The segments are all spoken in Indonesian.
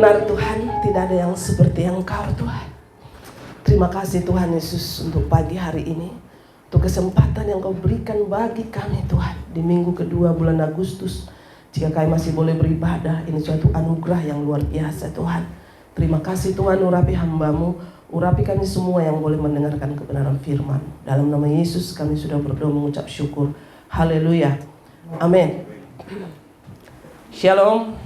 Benar Tuhan, tidak ada yang seperti Engkau Tuhan. Terima kasih Tuhan Yesus untuk pagi hari ini, untuk kesempatan yang Kau berikan bagi kami Tuhan di minggu kedua bulan Agustus. Jika kami masih boleh beribadah, ini suatu anugerah yang luar biasa Tuhan. Terima kasih Tuhan, urapi hamba-Mu, urapi kami semua yang boleh mendengarkan kebenaran firman. Dalam nama Yesus kami sudah berdoa mengucap syukur. Haleluya. Amin. Shalom.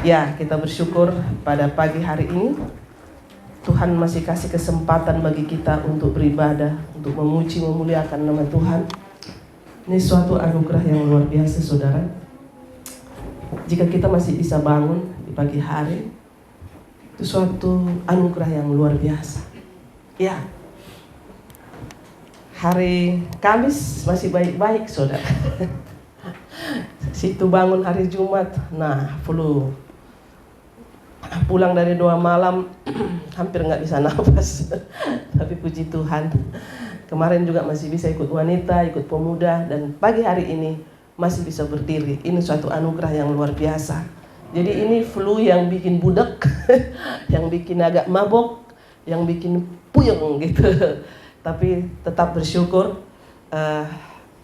Ya, kita bersyukur pada pagi hari ini Tuhan masih kasih kesempatan bagi kita untuk beribadah, untuk memuji, memuliakan nama Tuhan. Ini suatu anugerah yang luar biasa saudara. Jika kita masih bisa bangun di pagi hari, itu suatu anugerah yang luar biasa. Ya, hari Kamis masih baik-baik saudara. Situ bangun hari Jumat, nah pulang dari 2 malam hampir nggak bisa nafas. Tapi puji Tuhan, kemarin juga masih bisa ikut wanita, ikut pemuda, dan pagi hari ini masih bisa berdiri. Ini suatu anugerah yang luar biasa. Jadi ini flu yang bikin budak, yang bikin agak mabok, yang bikin puyeng gitu. Tapi tetap bersyukur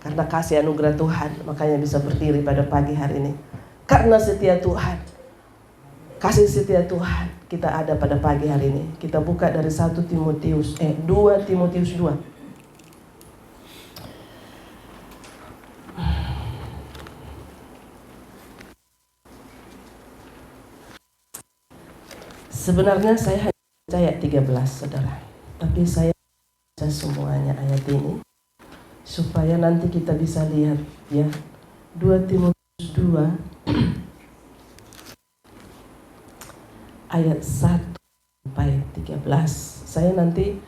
karena kasih anugerah Tuhan, makanya bisa berdiri pada pagi hari ini. Karena setia Tuhan, kasih setia Tuhan, kita ada pada pagi hari ini. Kita buka dari 2 Timotius 2. Sebenarnya saya hanya baca ayat 13 saudara, tapi saya baca semuanya ayat ini supaya nanti kita bisa lihat ya. 2 Timotius 2 ayat 1 sampai 13. Saya nanti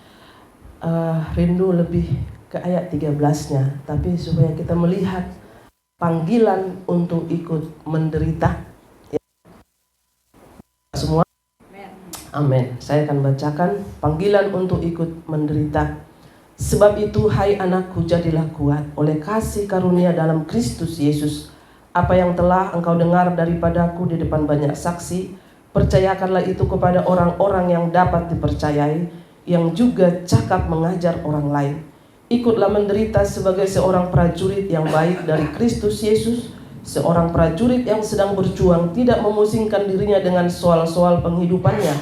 rindu lebih ke ayat 13-nya, tapi supaya kita melihat panggilan untuk ikut menderita ya. Semua amin. Saya akan bacakan panggilan untuk ikut menderita. Sebab itu hai anakku, jadilah kuat oleh kasih karunia dalam Kristus Yesus. Apa yang telah engkau dengar daripadaku di depan banyak saksi, percayakanlah itu kepada orang-orang yang dapat dipercayai, yang juga cakap mengajar orang lain. Ikutlah menderita sebagai seorang prajurit yang baik dari Kristus Yesus, seorang prajurit yang sedang berjuang, tidak memusingkan dirinya dengan soal-soal penghidupannya,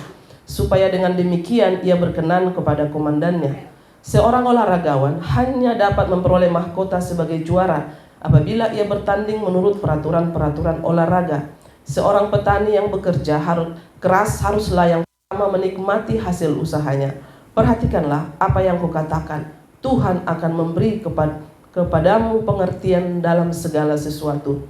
supaya dengan demikian ia berkenan kepada komandannya. Seorang olahragawan hanya dapat memperoleh mahkota sebagai juara apabila ia bertanding menurut peraturan-peraturan olahraga. Seorang petani yang bekerja haruslah yang pertama menikmati hasil usahanya. Perhatikanlah apa yang kukatakan. Tuhan akan memberi kepadamu pengertian dalam segala sesuatu.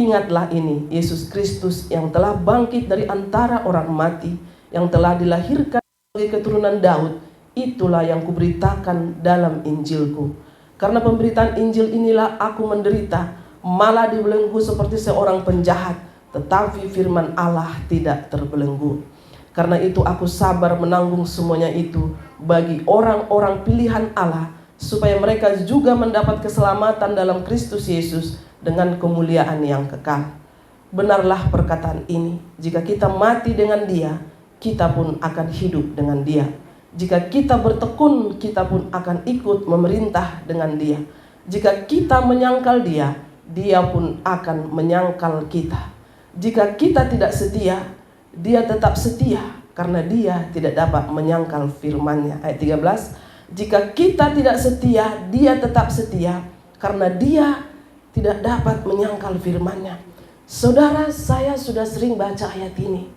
Ingatlah ini, Yesus Kristus yang telah bangkit dari antara orang mati, yang telah dilahirkan sebagai keturunan Daud, itulah yang kuberitakan dalam Injilku. Karena pemberitaan Injil inilah aku menderita, malah dibelenggu seperti seorang penjahat, tetapi firman Allah tidak terbelenggu. Karena itu aku sabar menanggung semuanya itu bagi orang-orang pilihan Allah, supaya mereka juga mendapat keselamatan dalam Kristus Yesus dengan kemuliaan yang kekal. Benarlah perkataan ini, jika kita mati dengan Dia, kita pun akan hidup dengan Dia. Jika kita bertekun, kita pun akan ikut memerintah dengan Dia. Jika kita menyangkal Dia, Dia pun akan menyangkal kita. Jika kita tidak setia, Dia tetap setia, karena Dia tidak dapat menyangkal firman-Nya. Ayat 13, jika kita tidak setia, Dia tetap setia, karena Dia tidak dapat menyangkal firman-Nya. Saudara, saya sudah sering baca ayat ini,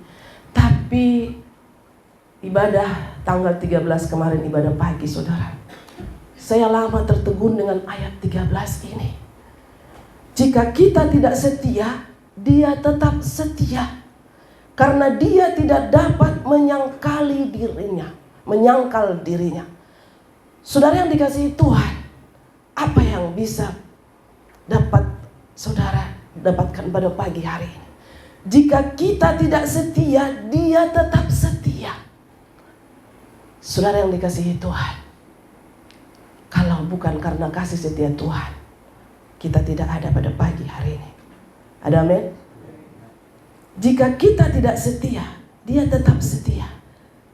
tapi ibadah tanggal 13 kemarin, ibadah pagi saudara, saya lama tertegun dengan ayat 13 ini. Jika kita tidak setia, Dia tetap setia, karena Dia tidak dapat menyangkal dirinya. Saudara yang dikasihi Tuhan, apa yang bisa dapat saudara dapatkan pada pagi hari ini? Jika kita tidak setia, Dia tetap setia. Saudara yang dikasihi Tuhan, kalau bukan karena kasih setia Tuhan, kita tidak ada pada pagi hari ini. Ada amin? Jika kita tidak setia, Dia tetap setia.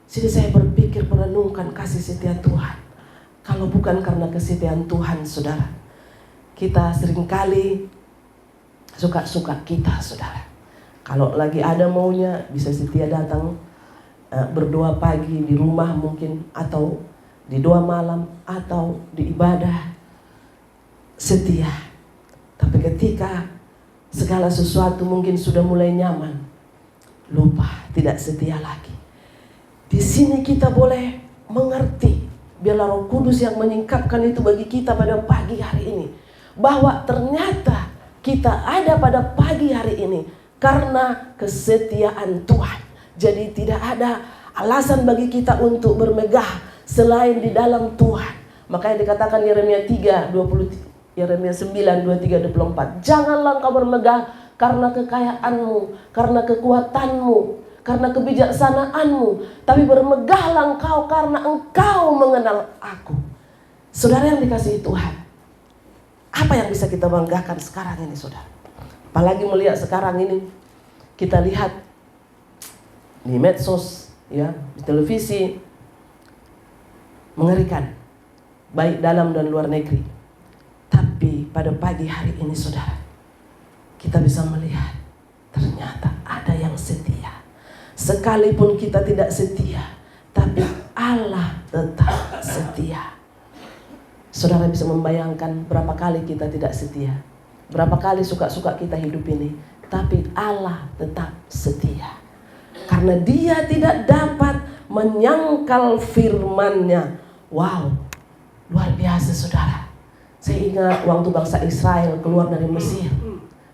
Jadi saya berpikir merenungkan kasih setia Tuhan. Kalau bukan karena kesetiaan Tuhan, saudara, kita seringkali suka-suka kita, saudara. Kalau lagi ada maunya, bisa setia datang berdoa pagi di rumah mungkin, atau di doa malam, atau di ibadah, setia. Tapi ketika segala sesuatu mungkin sudah mulai nyaman, lupa, tidak setia lagi. Di sini kita boleh mengerti, biarlah Roh Kudus yang menyingkapkan itu bagi kita pada pagi hari ini, bahwa ternyata kita ada pada pagi hari ini karena kesetiaan Tuhan. Jadi tidak ada alasan bagi kita untuk bermegah selain di dalam Tuhan. Makanya dikatakan Yeremia 9:23-24, janganlah engkau bermegah karena kekayaanmu, karena kekuatanmu, karena kebijaksanaanmu, tapi bermegahlah engkau karena engkau mengenal aku. Saudara yang dikasihi Tuhan, apa yang bisa kita banggakan sekarang ini, saudara? Apalagi melihat sekarang ini, kita lihat di medsos, ya, di televisi, mengerikan, baik dalam dan luar negeri. Tapi pada pagi hari ini, saudara, kita bisa melihat ternyata ada yang setia. Sekalipun kita tidak setia, tapi Allah tetap setia. Saudara bisa membayangkan berapa kali kita tidak setia, berapa kali suka-suka kita hidup ini, tapi Allah tetap setia. Karena Dia tidak dapat menyangkal firman-Nya. Wow, luar biasa, saudara. Saya ingat waktu bangsa Israel keluar dari Mesir.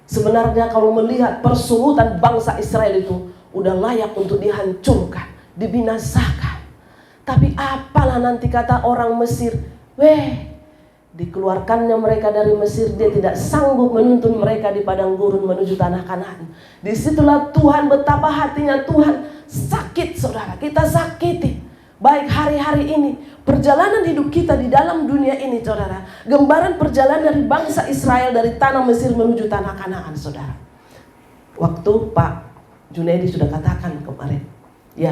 Sebenarnya kalau melihat persungutan bangsa Israel itu udah layak untuk dihancurkan, dibinasakan. Tapi apalah nanti kata orang Mesir, dikeluarkannya mereka dari Mesir, Dia tidak sanggup menuntun mereka di padang gurun menuju tanah Kanaan. Disitulah Tuhan, betapa hatinya Tuhan sakit, saudara. Kita sakiti. Baik hari-hari ini, perjalanan hidup kita di dalam dunia ini, saudara. Gambaran perjalanan dari bangsa Israel dari tanah Mesir menuju tanah Kanaan, saudara. Waktu Pak Junedi sudah katakan kemarin, ya,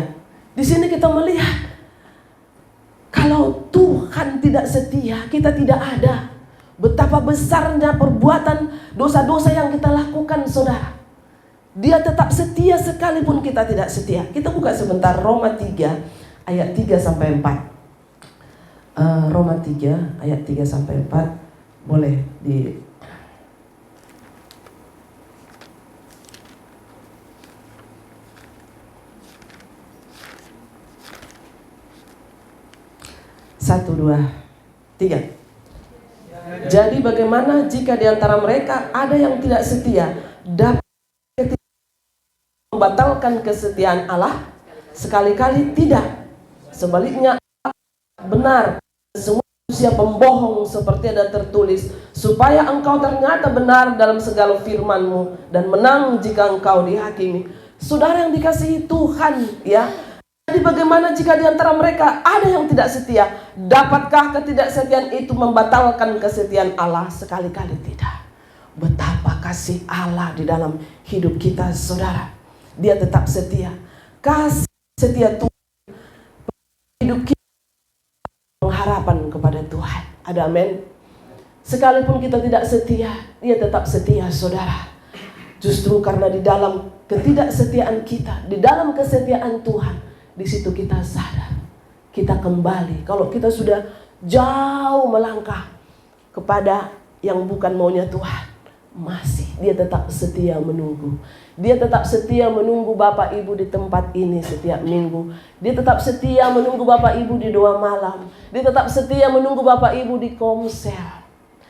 di sini kita melihat kalau Tuhan tidak setia, kita tidak ada. Betapa besarnya perbuatan dosa-dosa yang kita lakukan, saudara. Dia tetap setia sekalipun kita tidak setia. Kita buka sebentar Roma 3 ayat 3-4. Roma 3 ayat 3-4. Boleh di Satu, dua, tiga. Jadi bagaimana jika di antara mereka ada yang tidak setia, dapat membatalkan kesetiaan Allah? Sekali-kali tidak. Sebaliknya benar, semua manusia pembohong seperti ada tertulis, supaya engkau ternyata benar dalam segala firman-Mu dan menang jika engkau dihakimi. Saudara yang dikasihi Tuhan, ya. Jadi bagaimana jika di antara mereka ada yang tidak setia? Dapatkah ketidaksetiaan itu membatalkan kesetiaan Allah? Sekali-kali tidak. Betapa kasih Allah di dalam hidup kita, saudara. Dia tetap setia. Kasih setia Tuhan hidup kita, pengharapan kepada Tuhan. Ada amin. Sekalipun kita tidak setia, Dia tetap setia, saudara. Justru karena di dalam ketidaksetiaan kita, di dalam kesetiaan Tuhan, di situ kita sadar, kita kembali. Kalau kita sudah jauh melangkah kepada yang bukan maunya Tuhan, masih Dia tetap setia menunggu. Dia tetap setia menunggu Bapak Ibu di tempat ini setiap minggu. Dia tetap setia menunggu Bapak Ibu di doa malam. Dia tetap setia menunggu Bapak Ibu di komsel.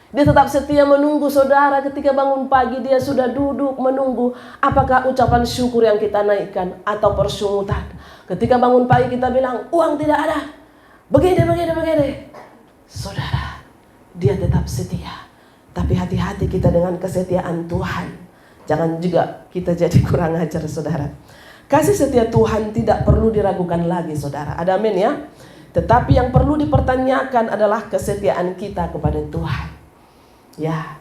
Dia tetap setia menunggu saudara ketika bangun pagi. Dia sudah duduk menunggu apakah ucapan syukur yang kita naikkan atau persungutan. Ketika bangun pagi kita bilang uang tidak ada, begini. Saudara, Dia tetap setia. Tapi hati-hati kita dengan kesetiaan Tuhan. Jangan juga kita jadi kurang ajar, saudara. Kasih setia Tuhan tidak perlu diragukan lagi, saudara. Ada amin ya. Tetapi yang perlu dipertanyakan adalah kesetiaan kita kepada Tuhan. Ya,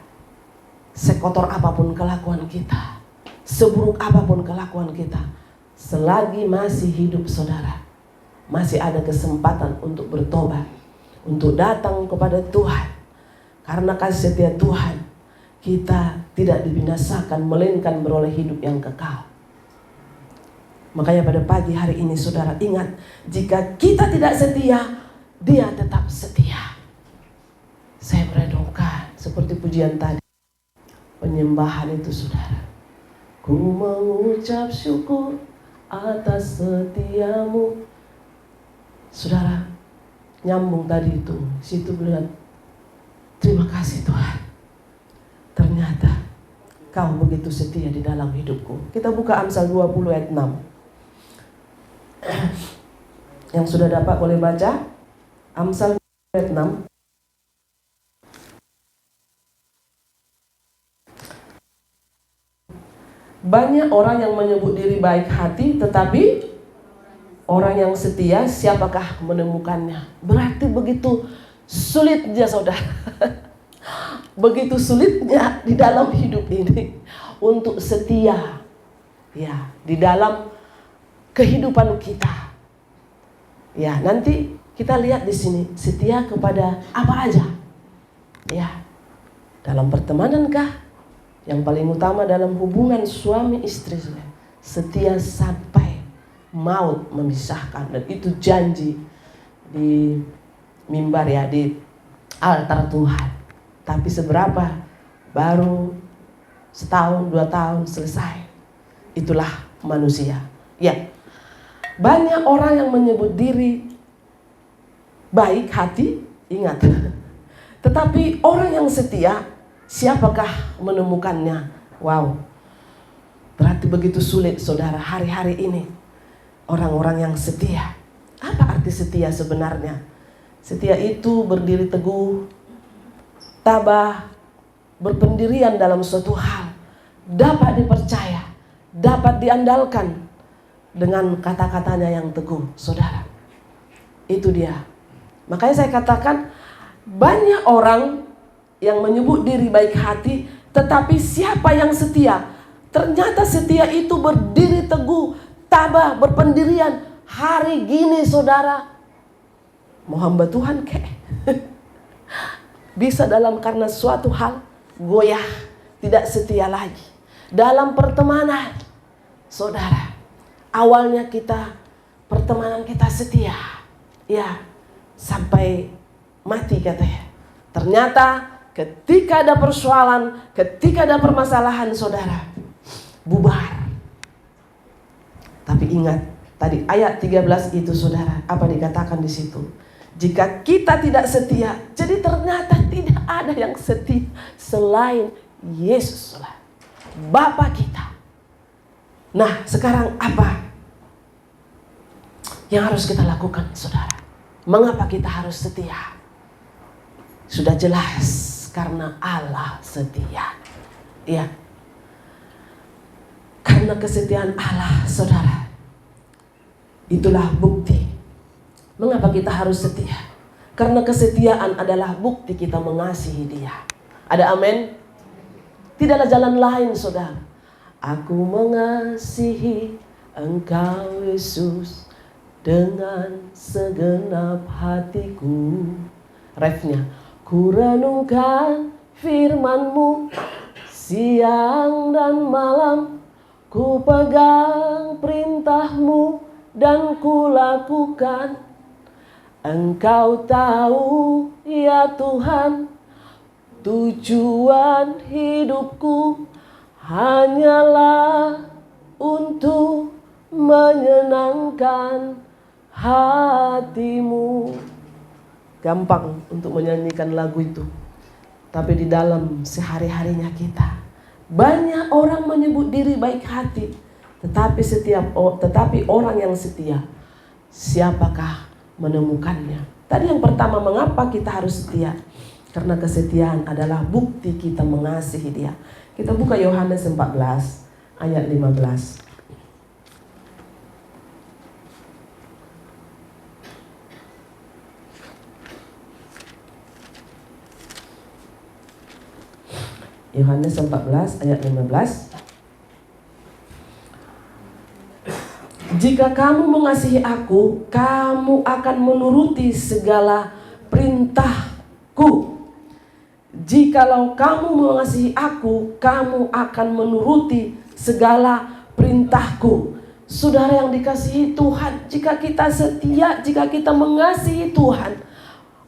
sekotor apapun kelakuan kita, seburuk apapun kelakuan kita, selagi masih hidup saudara, masih ada kesempatan untuk bertobat, untuk datang kepada Tuhan. Karena kasih setia Tuhan, kita tidak dibinasakan, melainkan beroleh hidup yang kekal. Makanya pada pagi hari ini saudara ingat, jika kita tidak setia, Dia tetap setia. Saya merenungkan seperti pujian tadi, penyembahan itu saudara. Ku mengucap syukur atas setiamu. Saudara, nyambung tadi itu, situ bilang, terima kasih Tuhan. Ternyata Kau begitu setia di dalam hidupku. Kita buka Amsal 20 ayat 6. Yang sudah dapat boleh baca Amsal 20 ayat 6. Banyak orang yang menyebut diri baik hati, tetapi orang yang setia siapakah menemukannya? Berarti begitu sulitnya saudara. Begitu sulitnya di dalam hidup ini untuk setia. Ya, di dalam kehidupan kita. Ya, nanti kita lihat di sini setia kepada apa aja. Ya. Dalam pertemanan kah? Yang paling utama dalam hubungan suami istri, setia sampai maut memisahkan. Dan itu janji di mimbar ya, di altar Tuhan. Tapi seberapa? Baru setahun, 2 tahun selesai. Itulah manusia. Ya, banyak orang yang menyebut diri baik hati, ingat. Tetapi orang yang setia, siapakah menemukannya? Wow, berarti begitu sulit saudara hari-hari ini. Orang-orang yang setia. Apa arti setia sebenarnya? Setia itu berdiri teguh, tabah, berpendirian dalam suatu hal, dapat dipercaya, dapat diandalkan dengan kata-katanya yang teguh, saudara. Itu dia. Makanya saya katakan, banyak orang yang menyebut diri baik hati, tetapi siapa yang setia? Ternyata setia itu berdiri teguh, tabah, berpendirian. Hari gini saudara, mau hamba Tuhan kek bisa dalam karena suatu hal goyah, tidak setia lagi. Dalam pertemanan, saudara, awalnya pertemanan kita setia, ya, sampai mati katanya. Ternyata ketika ada persoalan, ketika ada permasalahan saudara, bubar. Tapi ingat, tadi ayat 13 itu saudara, apa dikatakan di situ? Jika kita tidak setia, jadi ternyata tidak ada yang setia selain Yesus, Bapa kita. Nah, sekarang apa yang harus kita lakukan saudara? Mengapa kita harus setia? Sudah jelas, karena Allah setia. Ya. Karena kesetiaan Allah, saudara, itulah bukti. Mengapa kita harus setia? Karena kesetiaan adalah bukti kita mengasihi Dia. Ada amin? Tidaklah jalan lain, saudara. Aku mengasihi Engkau, Yesus, dengan segenap hatiku. Refnya, ku renungkan firman-Mu siang dan malam, ku pegang perintah-Mu dan ku lakukan. Engkau tahu ya Tuhan, tujuan hidupku hanyalah untuk menyenangkan hati-Mu. Gampang untuk menyanyikan lagu itu, tapi di dalam sehari-harinya kita, banyak orang menyebut diri baik hati, tetapi orang yang setia, siapakah menemukannya? Tadi yang pertama, mengapa kita harus setia? Karena kesetiaan adalah bukti kita mengasihi Dia. Kita buka Yohanes 14 ayat 15. Yohanes 14 ayat 15. Jika kamu mengasihi aku, kamu akan menuruti segala perintahku. Jikalau kamu mengasihi aku, kamu akan menuruti segala perintahku. Saudara yang dikasihi Tuhan, jika kita setia, jika kita mengasihi Tuhan,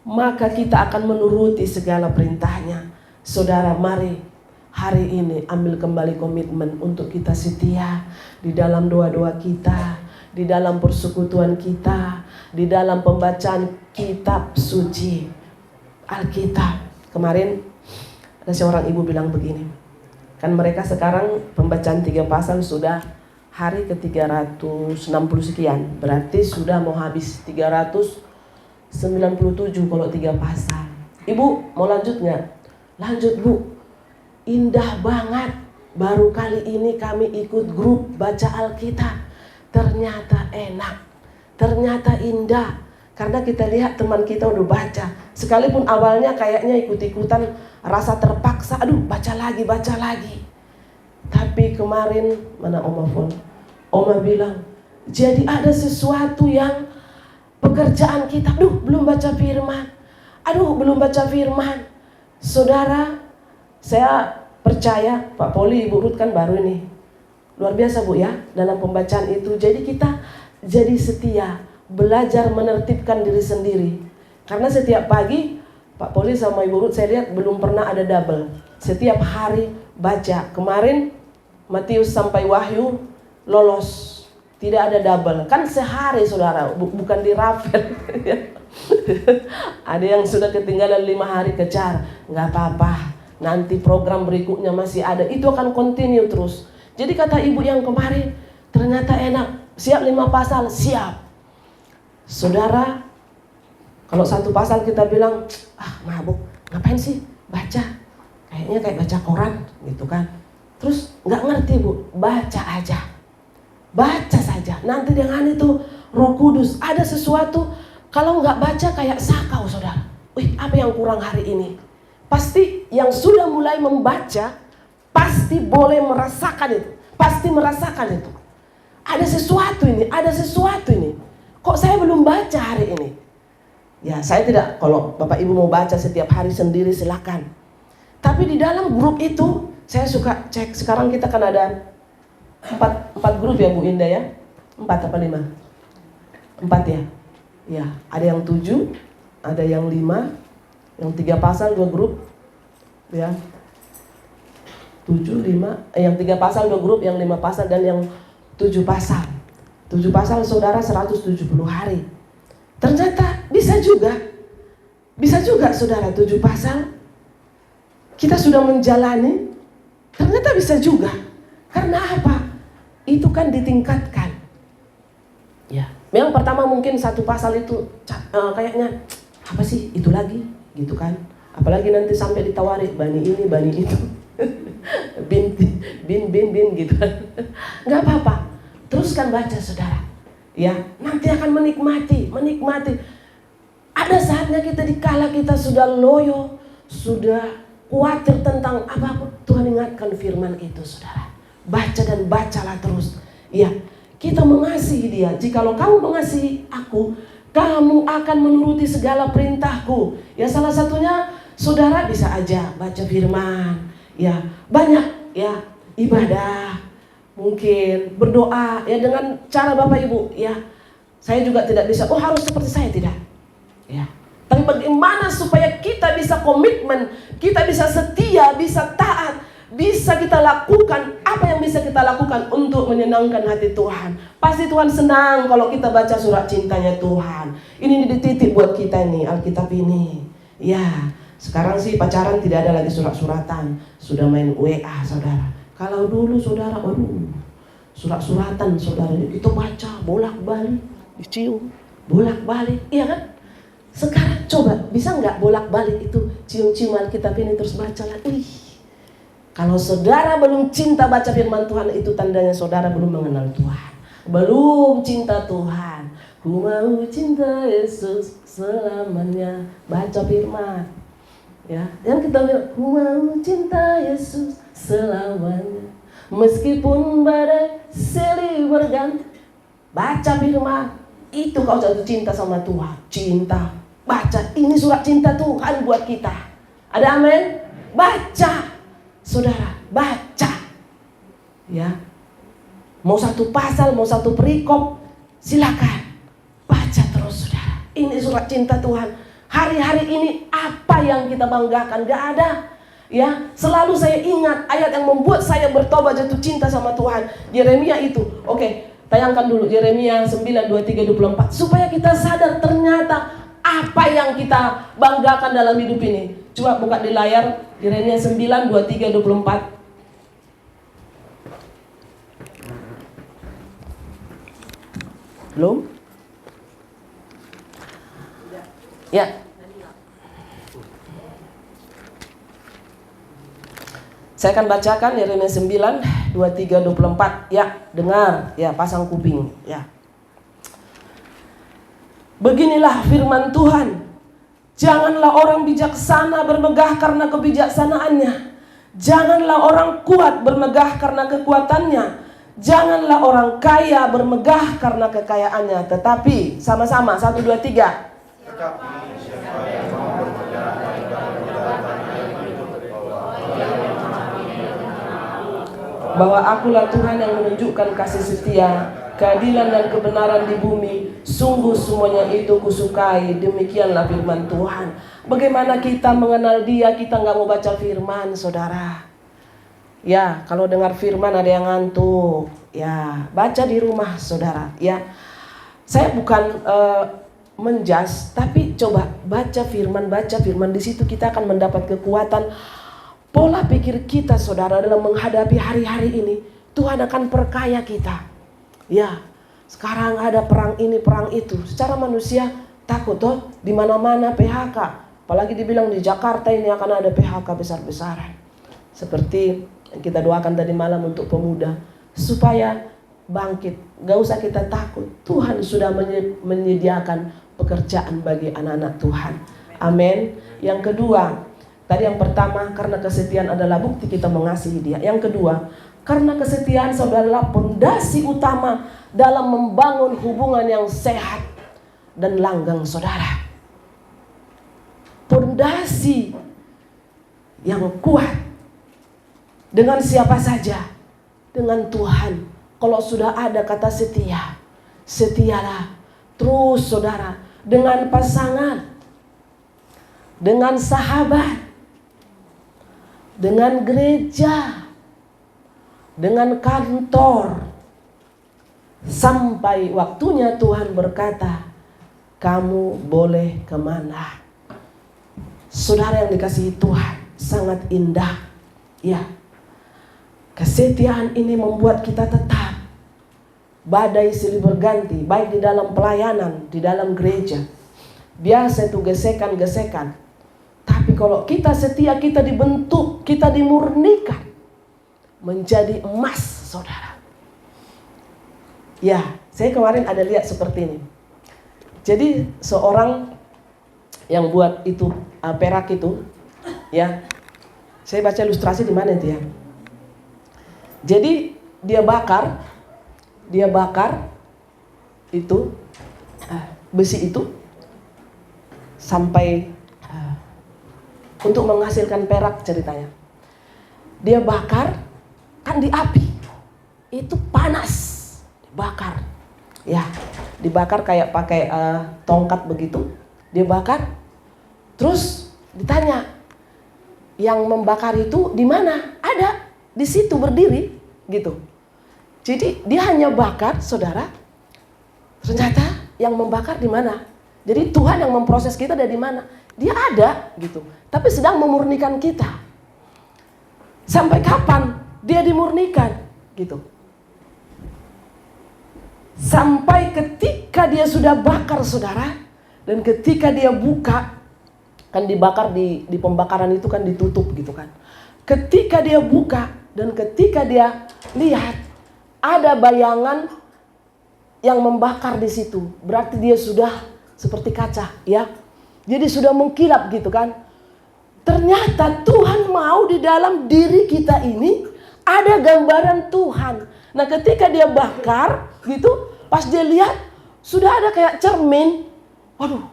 maka kita akan menuruti segala perintahnya. Saudara, mari hari ini ambil kembali komitmen untuk kita setia di dalam doa-doa kita, di dalam persekutuan kita, di dalam pembacaan kitab suci Alkitab. Kemarin ada seorang ibu bilang begini, kan mereka sekarang pembacaan 3 pasal sudah hari ke-360 sekian, berarti sudah mau habis 397 kalau 3 pasal. Ibu mau lanjut nggak? Lanjut Bu, indah banget. Baru kali ini kami ikut grup baca Alkitab. Ternyata enak, ternyata indah. Karena kita lihat teman kita udah baca. Sekalipun awalnya kayaknya ikut-ikutan, rasa terpaksa, aduh baca lagi. Tapi kemarin, mana Oma Fon? Oma bilang, jadi ada sesuatu yang pekerjaan kita, belum baca firman. Belum baca firman. Saudara, saya percaya Pak Poli, Ibu Ruth kan baru ini. Luar biasa Bu ya, dalam pembacaan itu. Jadi kita jadi setia, belajar menertibkan diri sendiri. Karena setiap pagi Pak Poli sama Ibu Ruth saya lihat belum pernah ada double. Setiap hari baca. Kemarin Matius sampai Wahyu lolos, tidak ada double. Kan sehari saudara, bukan di rapel. Ada yang sudah ketinggalan 5 hari, kejar, nggak apa-apa. Nanti program berikutnya masih ada, itu akan continue terus. Jadi kata ibu yang kemarin, ternyata enak, siap 5 pasal, siap. Saudara, kalau 1 pasal kita bilang, mabuk, ngapain sih baca? Kayaknya kayak baca koran gitu kan. Terus nggak ngerti Bu, baca aja. Baca saja, nanti dengan itu Roh Kudus ada sesuatu. Kalau nggak baca kayak sakau saudara. Apa yang kurang hari ini? Pasti yang sudah mulai membaca pasti boleh merasakan itu. Pasti merasakan itu. Ada sesuatu ini. Kok saya belum baca hari ini? Ya saya tidak, kalau Bapak Ibu mau baca setiap hari sendiri silakan. Tapi di dalam grup itu saya suka cek. Sekarang kita kan ada 4 grup ya Bu Indah ya? 4 apa 5? 4 ya? Ya, ada yang 7, ada yang 5, yang 3 pasal 2 grup, ya. 7, 5, yang 3 pasal 2 grup, yang 5 pasal dan yang 7 pasal. 7 pasal saudara 170 hari. Ternyata bisa juga saudara 7 pasal. Kita sudah menjalani, ternyata bisa juga. Karena apa? Itu kan ditingkatkan. Ya. Yang pertama mungkin 1 pasal itu kayaknya apa sih itu lagi gitu kan. Apalagi nanti sampai ditawari bani ini, bani itu. bin gitu kan. Nggak apa-apa. Teruskan baca saudara. Ya, nanti akan menikmati. Ada saatnya kita dikala kita sudah loyo, sudah khawatir tentang apapun, Tuhan ingatkan firman itu saudara. Baca dan bacalah terus. Ya. Kita mengasihi dia. Jikalau kamu mengasihi aku, kamu akan menuruti segala perintahku. Ya salah satunya saudara bisa aja baca firman. Ya banyak ya ibadah. Mungkin berdoa ya dengan cara Bapak Ibu. Ya saya juga tidak bisa, harus seperti saya, tidak. Ya. Tapi bagaimana supaya kita bisa komitmen, kita bisa setia, bisa taat, bisa kita lakukan apa yang bisa kita lakukan untuk menyenangkan hati Tuhan. Pasti Tuhan senang kalau kita baca surat cintanya Tuhan. Ini dititip buat kita nih Alkitab ini. Ya, sekarang sih pacaran tidak ada lagi surat-suratan, sudah main WA saudara. Kalau dulu saudara, surat-suratan saudara, kita baca bolak-balik, dicium bolak-balik, iya kan? Sekarang coba bisa nggak bolak-balik itu cium-cium Alkitab ini terus baca lagi? Kalau saudara belum cinta baca firman Tuhan, itu tandanya saudara belum mengenal Tuhan. Belum cinta Tuhan. Ku mau cinta Yesus selamanya. Baca firman. Ya, yang kita bilang, ku mau cinta Yesus selamanya. Meskipun badai silih berganti. baca firman. Itu kau jatuh cinta sama Tuhan. Cinta, baca. Ini surat cinta Tuhan buat kita. Ada amin? Baca, saudara, baca. Ya, mau satu pasal, mau satu perikop, silakan baca terus, saudara. Ini surat cinta Tuhan. Hari-hari ini apa yang kita banggakan? Gak ada. Ya, selalu saya ingat ayat yang membuat saya bertobat jatuh cinta sama Tuhan. Yeremia itu. Oke, tayangkan dulu Yeremia 9, 23, 24. Supaya kita sadar ternyata apa yang kita banggakan dalam hidup ini. Coba buka di layar Yeremia 9, 23, 24. Belum? Ya. Saya akan bacakan Yeremia 9, 23, 24. Ya, dengar. Ya, pasang kuping. Ya. Beginilah firman Tuhan. Janganlah orang bijaksana bermegah karena kebijaksanaannya. Janganlah orang kuat bermegah karena kekuatannya. Janganlah orang kaya bermegah karena kekayaannya. Tetapi, sama-sama, 1, 2, 3. Bahwa akulah Tuhan yang menunjukkan kasih setia, keadilan dan kebenaran di bumi. Sungguh semuanya itu kusukai. Demikianlah firman Tuhan. Bagaimana kita mengenal Dia, kita nggak mau baca firman, saudara. Ya, kalau dengar firman ada yang ngantuk. Ya, baca di rumah, saudara. Ya, saya bukan menjas, tapi coba baca firman. Di situ kita akan mendapat kekuatan. Pola pikir kita, saudara, dalam menghadapi hari-hari ini, Tuhan akan perkaya kita. Ya, sekarang ada perang ini, perang itu. Secara manusia takut toh, di mana-mana PHK. Apalagi dibilang di Jakarta ini akan ada PHK besar-besaran. Seperti yang kita doakan tadi malam untuk pemuda, supaya bangkit. Gak usah kita takut. Tuhan sudah menyediakan pekerjaan bagi anak-anak Tuhan. Amin. Yang kedua, tadi yang pertama, karena kesetiaan adalah bukti kita mengasihi Dia. Yang kedua, karena kesetiaan adalah pondasi utama dalam membangun hubungan yang sehat dan langgeng, saudara. Pondasi yang kuat dengan siapa saja? Dengan Tuhan. Kalau sudah ada kata setia, setialah terus, saudara, dengan pasangan, dengan sahabat, dengan gereja, dengan kantor, sampai waktunya Tuhan berkata, kamu boleh kemana. Saudara yang dikasihi Tuhan, sangat indah. Ya, kesetiaan ini membuat kita tetap. Badai silih berganti, baik di dalam pelayanan, di dalam gereja. Biasa itu gesekan-gesekan. Tapi kalau kita setia, kita dibentuk, kita dimurnikan menjadi emas, saudara. Ya, saya kemarin ada lihat seperti ini. Jadi seorang yang buat itu perak itu, ya, saya baca ilustrasi di mana itu ya. Jadi dia bakar itu besi itu sampai untuk menghasilkan perak ceritanya. Dia bakar kan di api. Itu panas. Dibakar. Ya, dibakar kayak pakai tongkat begitu. Dia bakar. Terus ditanya, yang membakar itu di mana? Ada di situ berdiri gitu. Jadi dia hanya bakar, saudara. Ternyata yang membakar di mana? Jadi Tuhan yang memproses kita dari mana? Dia ada gitu. Tapi sedang memurnikan kita. Sampai kapan dia dimurnikan gitu? Sampai ketika dia sudah bakar, saudara, dan ketika dia buka, kan dibakar di pembakaran itu kan ditutup gitu kan. Ketika dia buka dan ketika dia lihat ada bayangan yang membakar di situ, berarti dia sudah seperti kaca, ya. Jadi sudah mengkilap gitu kan. Ternyata Tuhan mau di dalam diri kita ini ada gambaran Tuhan. Nah, ketika dia bakar gitu, pas dia lihat sudah ada kayak cermin. Waduh,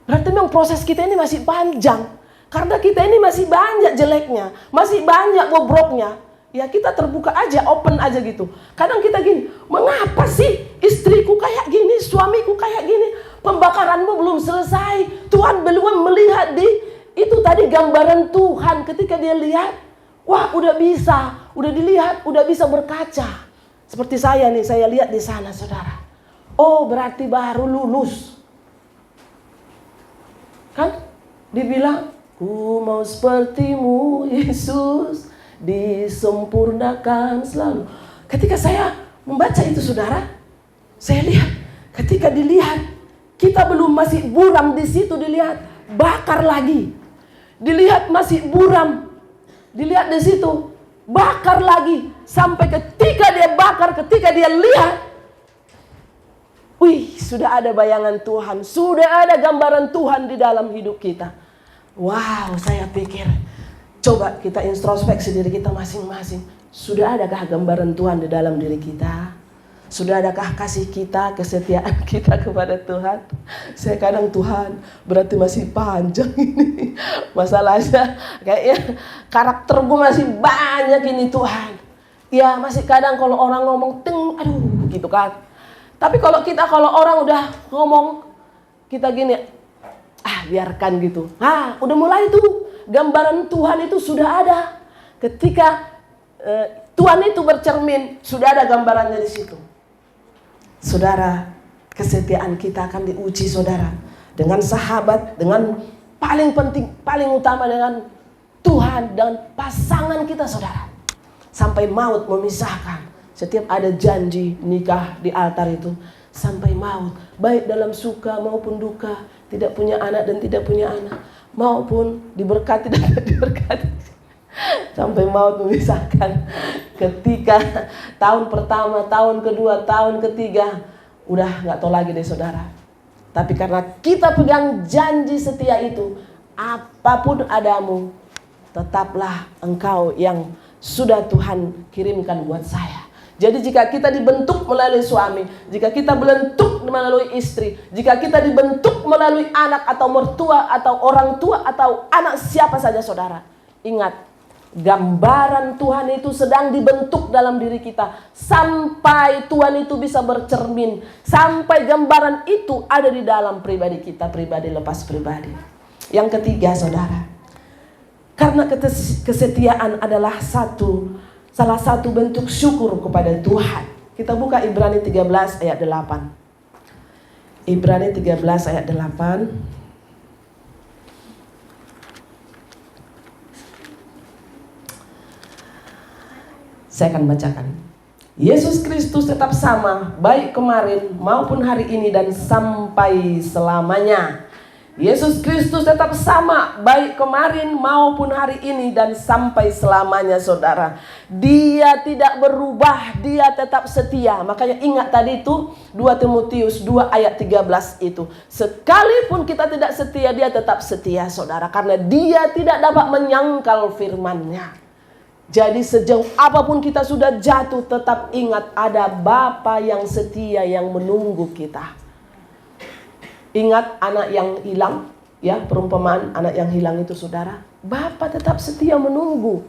berarti memang proses kita ini masih panjang. Karena kita ini masih banyak jeleknya, masih banyak bobroknya. Ya kita terbuka aja, open aja gitu. Kadang kita gini, mengapa sih istriku kayak gini, suamiku kayak gini? Pembakaranmu belum selesai. Tuhan belum melihat itu tadi gambaran Tuhan ketika dia lihat. Wah udah bisa, udah dilihat, udah bisa berkaca. Seperti saya nih, saya lihat di sana saudara. Oh berarti baru lulus. Kan dibilang, ku mau sepertimu Yesus, disempurnakan selalu. Ketika saya membaca itu saudara, saya lihat ketika dilihat kita belum masih buram di situ, dilihat bakar lagi, dilihat masih buram, dilihat di situ bakar lagi sampai ketika dia bakar, ketika dia lihat, wih sudah ada bayangan Tuhan, sudah ada gambaran Tuhan di dalam hidup kita. Wow, saya pikir coba kita introspeksi diri kita masing-masing. Sudah adakah gambaran Tuhan di dalam diri kita? Sudah adakah kasih kita, kesetiaan kita kepada Tuhan? Saya kadang Tuhan berarti masih panjang ini. Masalahnya kayaknya karakter gue masih banyak ini Tuhan. Ya masih kadang kalau orang ngomong aduh gitu kan. Tapi kalau orang udah ngomong kita gini, biarkan gitu. Udah mulai tuh gambaran Tuhan itu sudah ada. Ketika Tuhan itu bercermin, sudah ada gambarannya di situ. Saudara, kesetiaan kita akan diuji saudara. Dengan sahabat, dengan paling penting, paling utama dengan Tuhan dan pasangan kita saudara. Sampai maut memisahkan. Setiap ada janji nikah di altar itu. Sampai maut, baik dalam suka maupun duka. Tidak punya anak dan tidak punya anak, maupun diberkati dan tidak diberkati, sampai maut memisahkan. Ketika tahun pertama, tahun kedua, tahun ketiga, udah nggak tahu lagi deh saudara. Tapi karena kita pegang janji setia itu, apapun adamu, tetaplah engkau yang sudah Tuhan kirimkan buat saya. Jadi jika kita dibentuk melalui suami, jika kita dibentuk melalui istri, jika kita dibentuk melalui anak atau mertua atau orang tua atau anak siapa saja saudara, ingat, gambaran Tuhan itu sedang dibentuk dalam diri kita sampai Tuhan itu bisa bercermin, sampai gambaran itu ada di dalam pribadi kita, pribadi lepas pribadi. Yang ketiga saudara, karena kesetiaan adalah salah satu bentuk syukur kepada Tuhan. Kita buka Ibrani 13 ayat 8. Ibrani 13 ayat 8. Saya akan bacakan. Yesus Kristus tetap sama, baik kemarin maupun hari ini dan sampai selamanya. Yesus Kristus tetap sama, baik kemarin maupun hari ini dan sampai selamanya saudara. Dia tidak berubah, dia tetap setia. Makanya ingat tadi itu 2 Timotius 2 ayat 13 itu. Sekalipun kita tidak setia, dia tetap setia saudara. Karena dia tidak dapat menyangkal firman-Nya. Jadi sejauh apapun kita sudah jatuh, tetap ingat ada Bapa yang setia yang menunggu kita. Ingat anak yang hilang, ya perumpamaan anak yang hilang itu saudara. Bapa tetap setia menunggu.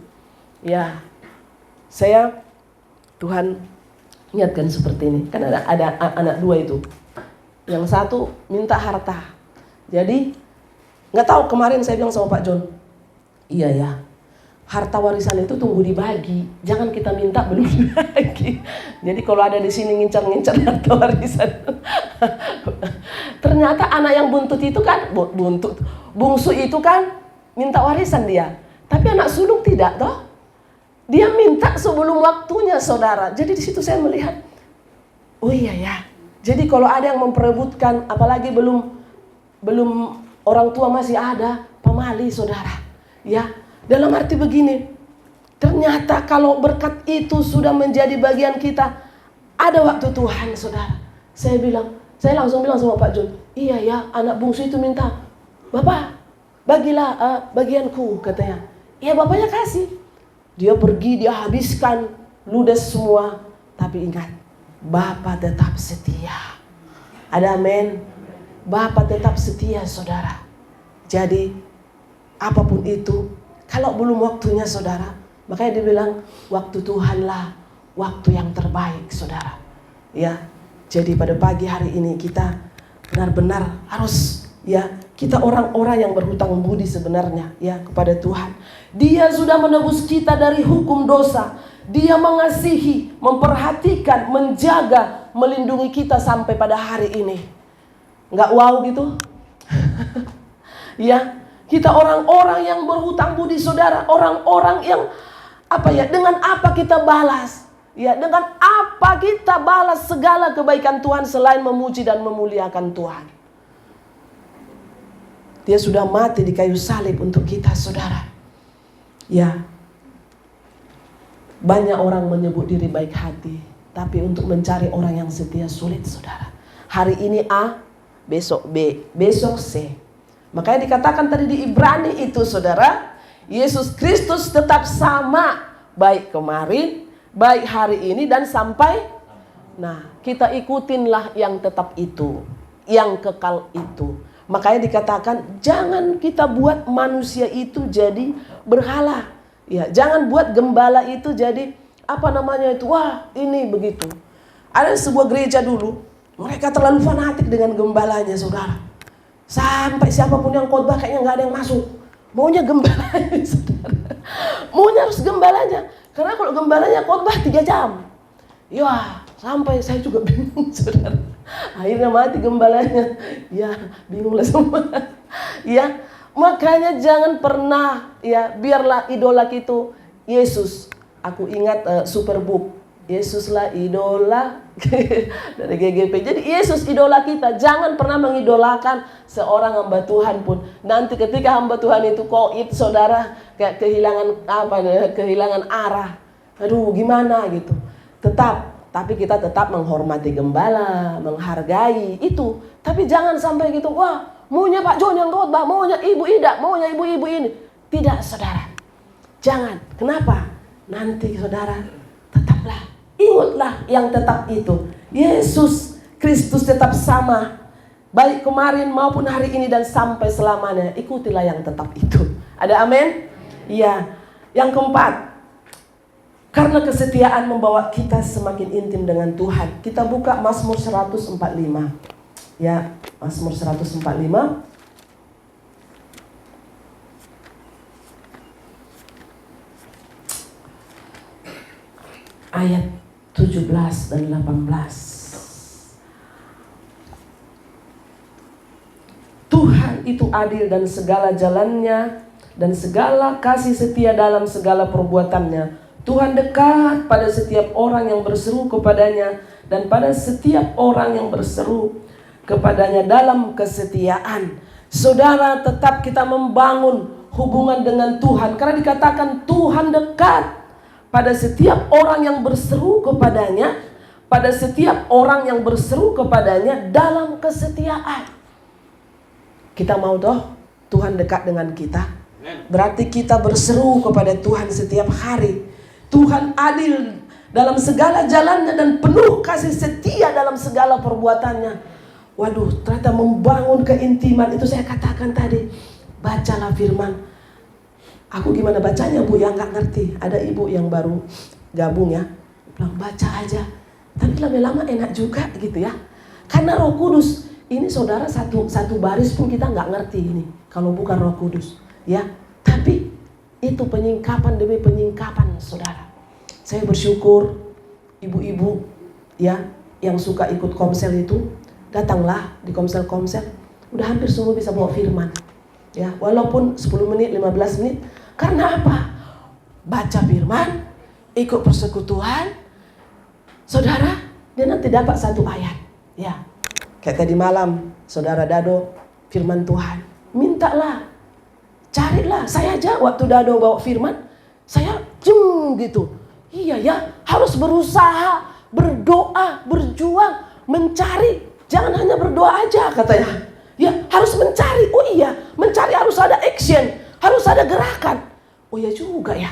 Ya, Tuhan ingatkan seperti ini. Kan ada anak dua itu. Yang satu minta harta. Jadi nggak tahu kemarin saya bilang sama Pak John, iya ya. Harta warisan itu tunggu dibagi, jangan kita minta belum dibagi. Jadi kalau ada di sini ngincar-ngincar harta warisan, ternyata anak yang buntut itu kan bungsu itu kan minta warisan dia, tapi anak sulung tidak toh. Dia minta sebelum waktunya saudara. Jadi di situ saya melihat, oh iya ya. Jadi kalau ada yang memperebutkan, apalagi belum orang tua masih ada, pemali saudara, ya. Dalam arti begini, ternyata kalau berkat itu sudah menjadi bagian kita, ada waktu Tuhan saudara. Saya langsung bilang sama Pak John, iya ya anak bungsu itu minta, Bapak bagilah bagianku katanya. Iya bapaknya kasih. Dia pergi, dia habiskan, ludes semua. Tapi ingat, Bapa tetap setia. Ada amin. Bapa tetap setia, saudara. Jadi apapun itu, kalau belum waktunya, saudara, makanya dibilang waktu Tuhanlah waktu yang terbaik, saudara. Ya, jadi pada pagi hari ini kita benar-benar harus, ya, kita orang-orang yang berhutang budi sebenarnya, ya, kepada Tuhan. Dia sudah menebus kita dari hukum dosa. Dia mengasihi, memperhatikan, menjaga, melindungi kita sampai pada hari ini. Nggak wow gitu? Ya, kita orang-orang yang berhutang budi, saudara. Orang-orang yang dengan apa kita balas? Ya, dengan apa kita balas segala kebaikan Tuhan selain memuji dan memuliakan Tuhan? Dia sudah mati di kayu salib untuk kita, saudara. Ya, banyak orang menyebut diri baik hati, tapi untuk mencari orang yang setia sulit, saudara. Hari ini A, besok B, besok C. Makanya dikatakan tadi di Ibrani itu, saudara, Yesus Kristus tetap sama, baik kemarin, baik hari ini, dan sampai. Nah, kita ikutinlah yang tetap itu, yang kekal itu. Makanya dikatakan jangan kita buat manusia itu jadi berhala. Ya, jangan buat gembala itu jadi wah, ini begitu. Ada sebuah gereja dulu, mereka terlalu fanatik dengan gembalanya, saudara. Sampai siapapun yang khotbah kayaknya nggak ada yang masuk. Maunya gembalanya, saudara. Maunya harus gembalanya. Karena kalau gembalanya khotbah 3 jam. Ya, sampai saya juga bingung, saudara. Akhirnya mati gembalanya. Ya, bingunglah semua. Ya, makanya jangan pernah, ya, biarlah idola kita Yesus. Aku ingat Superbook, Yesuslah idola dari GGP. Jadi Yesus idola kita. Jangan pernah mengidolakan seorang hamba Tuhan pun. Nanti ketika hamba Tuhan itu saudara, kayak kehilangan arah. Aduh, gimana gitu. Tapi kita tetap menghormati gembala, menghargai itu. Tapi jangan sampai gitu, wah, maunya Pak John yang khotbah, maunya Ibu Ida, maunya ibu-ibu ini. Tidak, saudara. Jangan. Kenapa? Nanti, saudara, tetaplah, ingatlah yang tetap itu. Yesus Kristus tetap sama, baik kemarin maupun hari ini dan sampai selamanya. Ikutilah yang tetap itu. Ada amin? Iya. Yang keempat, karena kesetiaan membawa kita semakin intim dengan Tuhan. Kita buka Mazmur 145. Ya, Mazmur 145. Ayat 17 dan 18. Tuhan itu adil dan segala jalannya, dan segala kasih setia dalam segala perbuatannya. Tuhan dekat pada setiap orang yang berseru kepadanya, dan pada setiap orang yang berseru kepadanya dalam kesetiaan. Saudara, tetap kita membangun hubungan dengan Tuhan, karena dikatakan Tuhan dekat pada setiap orang yang berseru kepadanya, pada setiap orang yang berseru kepadanya dalam kesetiaan. Kita mau toh Tuhan dekat dengan kita? Berarti kita berseru kepada Tuhan setiap hari. Tuhan adil dalam segala jalannya dan penuh kasih setia dalam segala perbuatannya. Waduh, ternyata membangun keintiman itu saya katakan tadi. Bacalah firman. Aku gimana bacanya, Bu, yang gak ngerti. Ada ibu yang baru gabung, ya, bilang baca aja. Tapi lama-lama enak juga gitu, ya. Karena Roh Kudus. Ini saudara satu baris pun kita gak ngerti ini kalau bukan Roh Kudus, ya. Tapi itu penyingkapan demi penyingkapan, saudara. Saya bersyukur ibu-ibu, ya, yang suka ikut komsel itu, datanglah di komsel-komsel. Udah hampir semua bisa bawa firman, ya, walaupun 10 menit, 15 menit. Karena apa? Baca firman, ikut persekutuan, saudara, dia nanti dapat 1 ayat, ya. Kayak tadi malam, saudara Dado, firman Tuhan, mintalah, carilah. Saya aja waktu Dado bawa firman, saya gitu. Iya ya, harus berusaha, berdoa, berjuang, mencari. Jangan hanya berdoa aja katanya. Ya, harus mencari. Oh iya, mencari harus ada action, harus ada gerakan. Oh iya juga ya.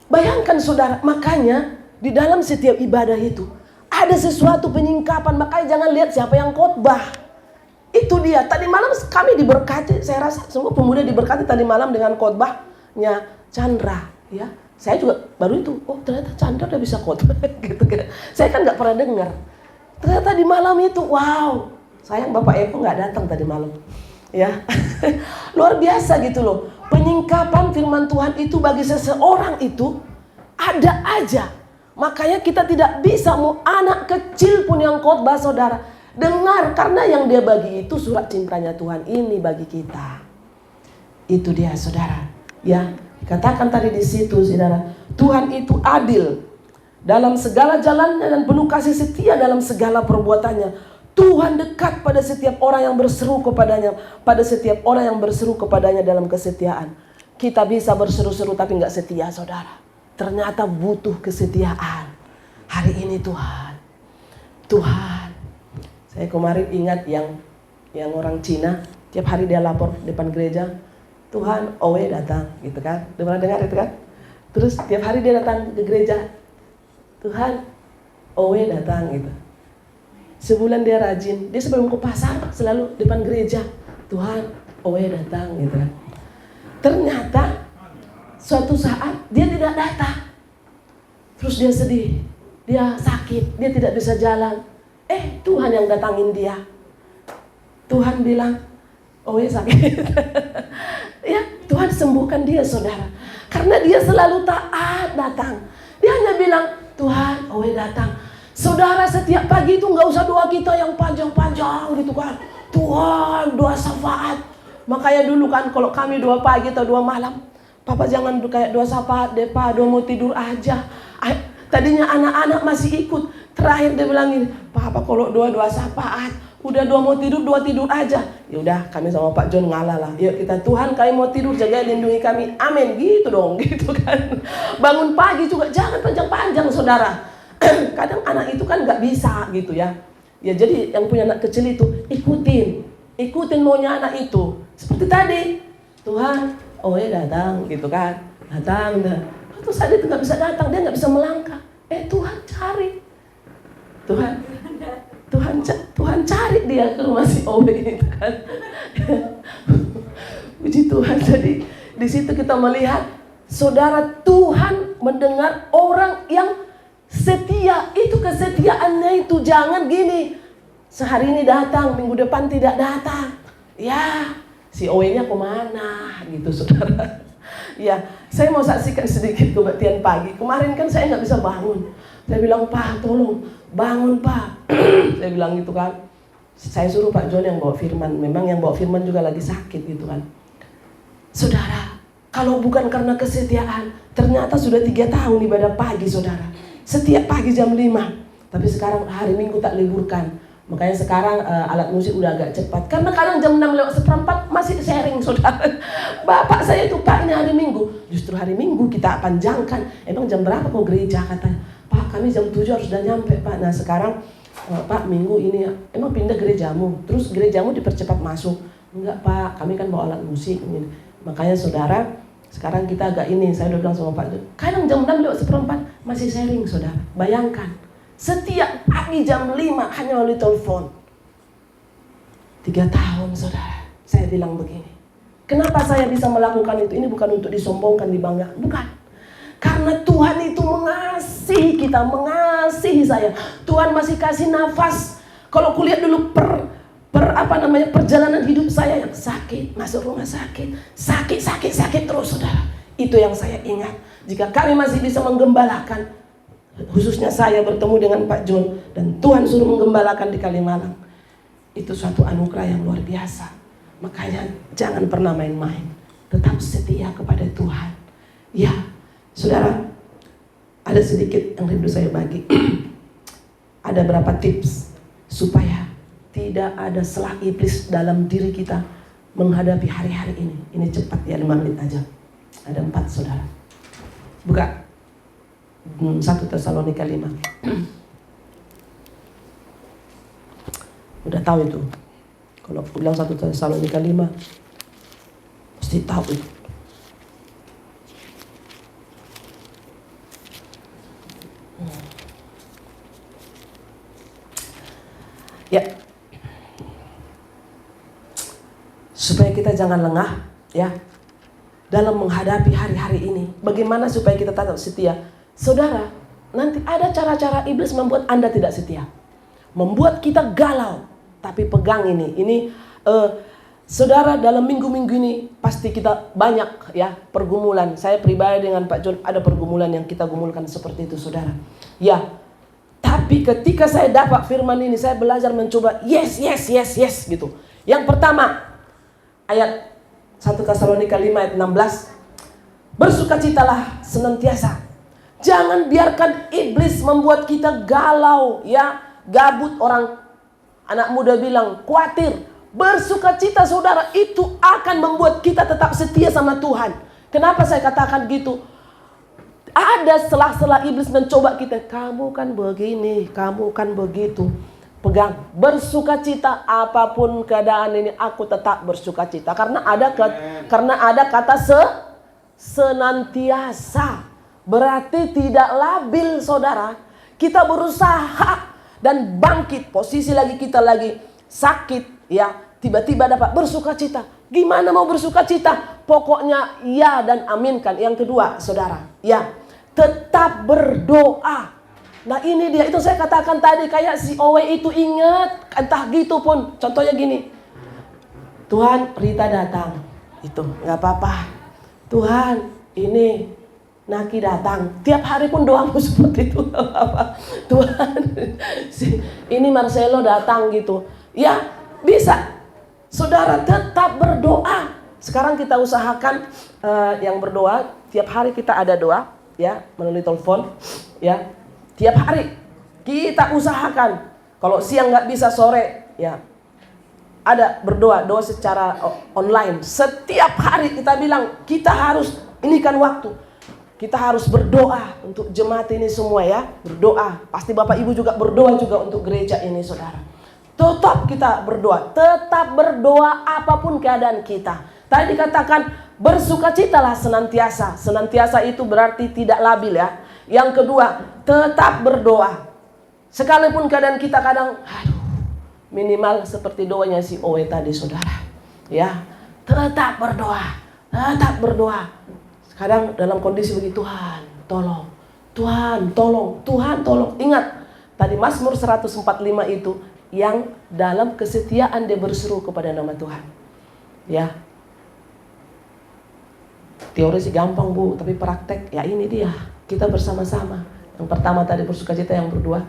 Bayangkan saudara, makanya di dalam setiap ibadah itu Ada sesuatu penyingkapan, makanya jangan lihat siapa yang khotbah. Itu dia. Tadi malam kami diberkati, saya rasa semua pemuda diberkati tadi malam dengan khotbahnya Chandra, ya. Saya juga baru itu, oh ternyata Chandra udah bisa khotbah gitu kan. Saya kan nggak pernah dengar. Ternyata di malam itu, wow. Sayang Bapak Eko nggak datang tadi malam. Ya. Luar biasa gitu loh. Penyingkapan firman Tuhan itu bagi seseorang itu ada aja. Makanya kita tidak bisa, mau anak kecil pun yang khotbah saudara, dengar, karena yang dia bagi itu surat cintanya Tuhan ini bagi kita. Itu dia saudara. Ya, katakan tadi di situ saudara, Tuhan itu adil dalam segala jalannya dan penuh kasih setia dalam segala perbuatannya. Tuhan dekat pada setiap orang yang berseru kepadanya, pada setiap orang yang berseru kepadanya dalam kesetiaan. Kita bisa berseru-seru tapi nggak setia saudara. Ternyata butuh kesetiaan. Hari ini Tuhan, saya kemarin ingat yang orang Cina, tiap hari dia lapor depan gereja, Tuhan, Owe datang, gitu kan? Udah pernah dengar itu kan? Terus tiap hari dia datang ke gereja, Tuhan, Owe datang, gitu. Sebulan dia rajin, dia sebelum ke pasar selalu depan gereja, Tuhan, Owe datang, gitu kan? Ternyata suatu saat dia tidak datang. Terus dia sedih, dia sakit, dia tidak bisa jalan. Tuhan yang datangin dia. Tuhan bilang, Owe sakit. Ya, Tuhan sembuhkan dia saudara. Karena dia selalu taat datang. Dia hanya bilang, Tuhan, Owe datang. Saudara, setiap pagi itu gak usah doa kita yang panjang-panjang gitu kan. Tuhan, doa syafaat. Makanya dulu kan kalau kami doa pagi atau doa malam, Papa jangan kayak doa syafaat deh Pak, doa mau tidur aja. Tadinya anak-anak masih ikut. Terakhir dia bilang gini, Papa kalau doa syafaat, udah doa mau tidur aja. Ya udah, kami sama Pak John ngalah lah. Yuk kita, Tuhan kami mau tidur, jaga lindungi kami. Amin, gitu dong, gitu kan. Bangun pagi juga jangan panjang-panjang saudara. Kadang anak itu kan nggak bisa gitu ya. Ya jadi yang punya anak kecil itu ikutin maunya anak itu. Seperti tadi, Tuhan, datang gitu kan, datang dah. Terus saat itu nggak bisa datang, dia nggak bisa melangkah. Tuhan cari, Tuhan cari dia ke rumah si Owe gitu kan. Puji Tuhan. Jadi di situ kita melihat, saudara, Tuhan mendengar orang yang setia. Itu kesetiaannya itu jangan gini, sehari ini datang, minggu depan tidak datang. Ya. Si Owe-nya kemana gitu saudara. Ya, saya mau saksikan sedikit kebaktian pagi. Kemarin kan saya nggak bisa bangun. Saya bilang, Pak tolong bangun Pak. Saya bilang gitu kan. Saya suruh Pak John yang bawa firman. Memang yang bawa firman juga lagi sakit gitu kan. Saudara, kalau bukan karena kesetiaan, ternyata sudah 3 tahun ibadah pagi saudara. Setiap pagi jam 5. Tapi sekarang hari Minggu tak liburkan. Makanya sekarang alat musik udah agak cepat. Karena kadang jam 6:04 masih sharing saudara. Bapak saya itu, Pak ini hari Minggu. Justru hari Minggu kita panjangkan. Emang jam berapa mau gereja katanya? Pak kami jam 7 harus udah nyampe Pak. Nah sekarang Pak Minggu ini emang pindah gerejamu. Terus gerejamu dipercepat masuk. Enggak Pak, kami kan bawa alat musik. Makanya saudara, sekarang kita agak ini. Saya udah bilang sama Pak, kadang jam 6:04 masih sharing saudara. Bayangkan. Setiap pagi jam 5 hanya melalui telepon. 3 tahun saudara. Saya bilang begini, kenapa saya bisa melakukan itu? Ini bukan untuk disombongkan, dibanggakan, bukan. Karena Tuhan itu mengasihi kita, mengasihi saya. Tuhan masih kasih nafas. Kalau kulihat dulu perjalanan hidup saya yang sakit, masuk rumah sakit terus saudara. Itu yang saya ingat. Jika kami masih bisa menggembalakan, khususnya saya bertemu dengan Pak John dan Tuhan suruh menggembalakan di Kalimalang, itu suatu anugerah yang luar biasa. Makanya jangan pernah main-main, tetap setia kepada Tuhan. Ya, saudara, ada sedikit yang rindu saya bagi. Ada berapa tips supaya tidak ada selah iblis dalam diri kita menghadapi hari-hari ini. Ini cepat ya, 5 menit aja. Ada 4 saudara. Buka 1 Tesalonika 5. Udah tahu itu. Kalau bilang 1 Tesalonika 5, mesti tahu itu. supaya kita jangan lengah ya dalam menghadapi hari-hari ini. Bagaimana supaya kita tetap setia? Saudara, nanti ada cara-cara iblis membuat Anda tidak setia, membuat kita galau. Tapi pegang ini saudara, dalam minggu-minggu ini pasti kita banyak ya pergumulan. Saya pribadi dengan Pak John ada pergumulan yang kita gumulkan seperti itu, saudara. Ya, tapi ketika saya dapat firman ini, saya belajar mencoba yes gitu. Yang pertama, ayat 1 Tesalonika 5 ayat 16. Bersukacitalah senantiasa. Jangan biarkan iblis membuat kita galau ya, gabut. Orang anak muda bilang khawatir. Bersukacita saudara, itu akan membuat kita tetap setia sama Tuhan. Kenapa saya katakan gitu? Ada sela-sela iblis mencoba kita. Kamu kan begini, kamu kan begitu. Pegang, bersukacita apapun keadaan ini, aku tetap bersukacita. Karena ada kata senantiasa. Berarti tidak labil saudara. Kita berusaha dan bangkit. Posisi lagi kita lagi sakit ya, tiba-tiba dapat bersukacita. Gimana mau bersukacita? Pokoknya ya dan aminkan. Yang kedua saudara, ya, tetap berdoa. Nah ini dia, itu saya katakan tadi, kayak si Owe itu ingat, entah gitu pun. Contohnya gini, Tuhan Rita datang, itu gak apa-apa. Tuhan ini Naki datang, tiap hari pun doamu seperti itu, gak apa-apa. Tuhan ini Marcelo datang gitu, ya bisa. Saudara tetap berdoa. Sekarang kita usahakan yang berdoa, tiap hari kita ada doa ya, melalui telepon ya. Tiap hari kita usahakan. Kalau siang nggak bisa, sore ya ada doa secara online. Setiap hari kita bilang kita harus inikan waktu. Kita harus berdoa untuk jemaat ini semua ya, berdoa. Pasti Bapak Ibu juga berdoa juga untuk gereja ini saudara. Tetap kita berdoa, tetap berdoa apapun keadaan kita. Tadi dikatakan bersukacitalah senantiasa. Senantiasa itu berarti tidak labil ya. Yang kedua, tetap berdoa. Sekalipun keadaan kita kadang, minimal seperti doanya si Owe tadi saudara. Ya, tetap berdoa, tetap berdoa. Kadang dalam kondisi begitu, Tuhan tolong, Tuhan tolong, Tuhan tolong. Ingat, tadi Mazmur 145 itu yang dalam kesetiaan dia berseru kepada nama Tuhan. Ya, teori sih gampang Bu, tapi praktek ya ini dia. Kita bersama-sama. Yang pertama tadi bersukacita, yang berdoa.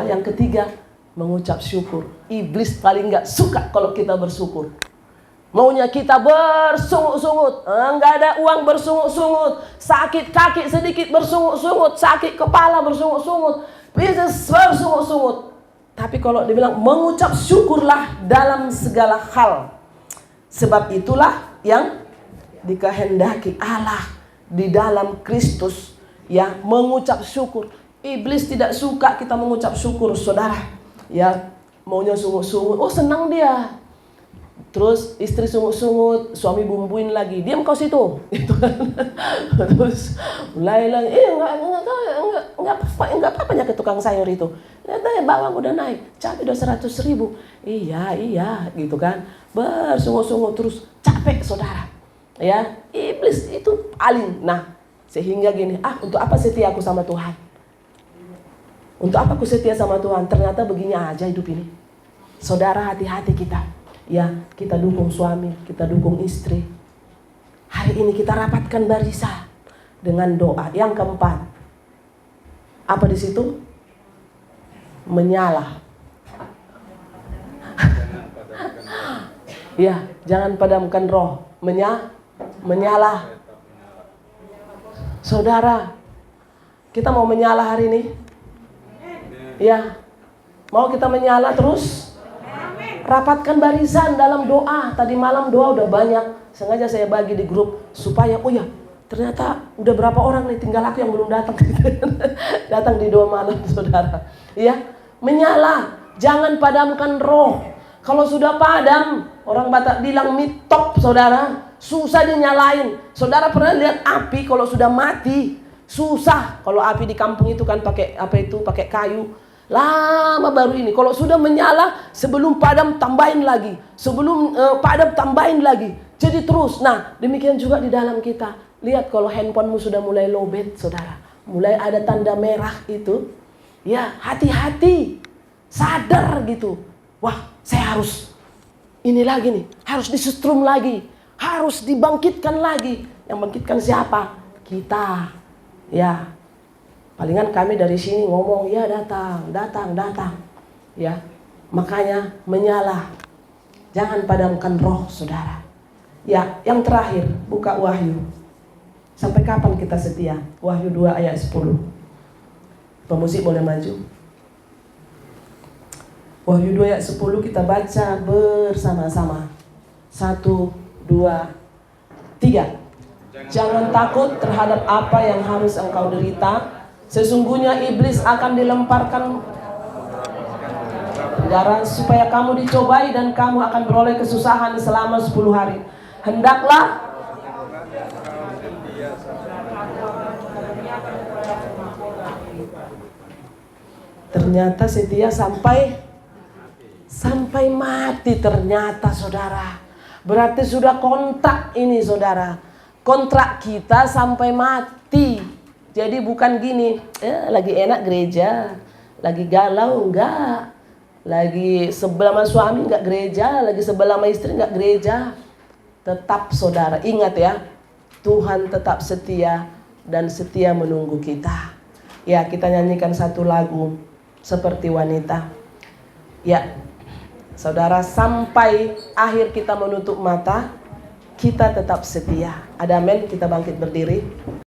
Yang ketiga mengucap syukur. Iblis paling gak suka kalau kita bersyukur. Maunya kita bersungut-sungut. Enggak ada uang bersungut-sungut. Sakit kaki sedikit bersungut-sungut. Sakit kepala bersungut-sungut. Bisnis bersungut-sungut. Tapi kalau dibilang mengucap syukurlah dalam segala hal. Sebab itulah yang dikehendaki Allah di dalam Kristus ya, mengucap syukur. Iblis tidak suka kita mengucap syukur saudara ya, maunya sungut-sungut. Oh senang dia. Terus istri sungut-sungut, suami bumbuin lagi, diam kau situ gitu kan. Terus mulai lagi, enggak apa-apanya ke tukang sayur itu. Lihat bawang udah naik, cabai udah 100.000. Iya gitu kan. Bersungut-sungut terus capek saudara. Ya, iblis itu paling. Nah, sehingga gini, untuk apa setia aku sama Tuhan? Untuk apa aku setia sama Tuhan? Ternyata begini aja hidup ini. Saudara, hati-hati kita. Ya, kita dukung suami, kita dukung istri. Hari ini kita rapatkan barisan dengan doa. Yang keempat, apa di situ? Menyala. Ya, jangan padamkan roh. Menyala. Saudara, kita mau menyala hari ini? Ya, mau kita menyala terus? Rapatkan barisan dalam doa. Tadi malam doa udah banyak. Sengaja saya bagi di grup supaya, ternyata udah berapa orang nih, tinggal aku yang belum datang. Datang di doa malam saudara. Ya, menyala. Jangan padamkan roh. Kalau sudah padam, orang Batak bilang mitop saudara, susah dinyalain. Saudara pernah lihat api kalau sudah mati? Susah. Kalau api di kampung itu kan pakai pakai kayu. Lama baru ini. Kalau sudah menyala, sebelum padam tambahin lagi. Sebelum padam tambahin lagi. Jadi terus. Nah, demikian juga di dalam kita. Lihat kalau handphonemu sudah mulai lowbat, saudara. Mulai ada tanda merah itu. Ya, hati-hati. Sadar gitu. Wah, saya harus ini lagi nih. Harus disetrum lagi. Harus dibangkitkan lagi. Yang bangkitkan siapa? Kita. Ya. Palingan kami dari sini ngomong, ya datang. Ya, makanya menyala. Jangan padamkan roh, saudara. Ya, yang terakhir, buka Wahyu. Sampai kapan kita setia? Wahyu 2 ayat 10. Pemusik boleh maju. Wahyu 2 ayat 10 kita baca bersama-sama. 1, 2, 3. Jangan takut terhadap apa yang harus engkau derita. Sesungguhnya iblis akan dilemparkan penjara supaya kamu dicobai dan kamu akan beroleh kesusahan selama 10 hari. Hendaklah ternyata setia sampai mati ternyata, saudara. Berarti sudah kontrak ini, saudara. Kontrak kita sampai mati. Jadi bukan gini, lagi enak gereja, lagi galau enggak, lagi sebelah sama suami enggak gereja, lagi sebelah sama istri enggak gereja. Tetap, saudara, ingat ya, Tuhan tetap setia dan setia menunggu kita. Ya, kita nyanyikan satu lagu seperti wanita. Ya, saudara, sampai akhir kita menutup mata, kita tetap setia. Ada amin, kita bangkit berdiri.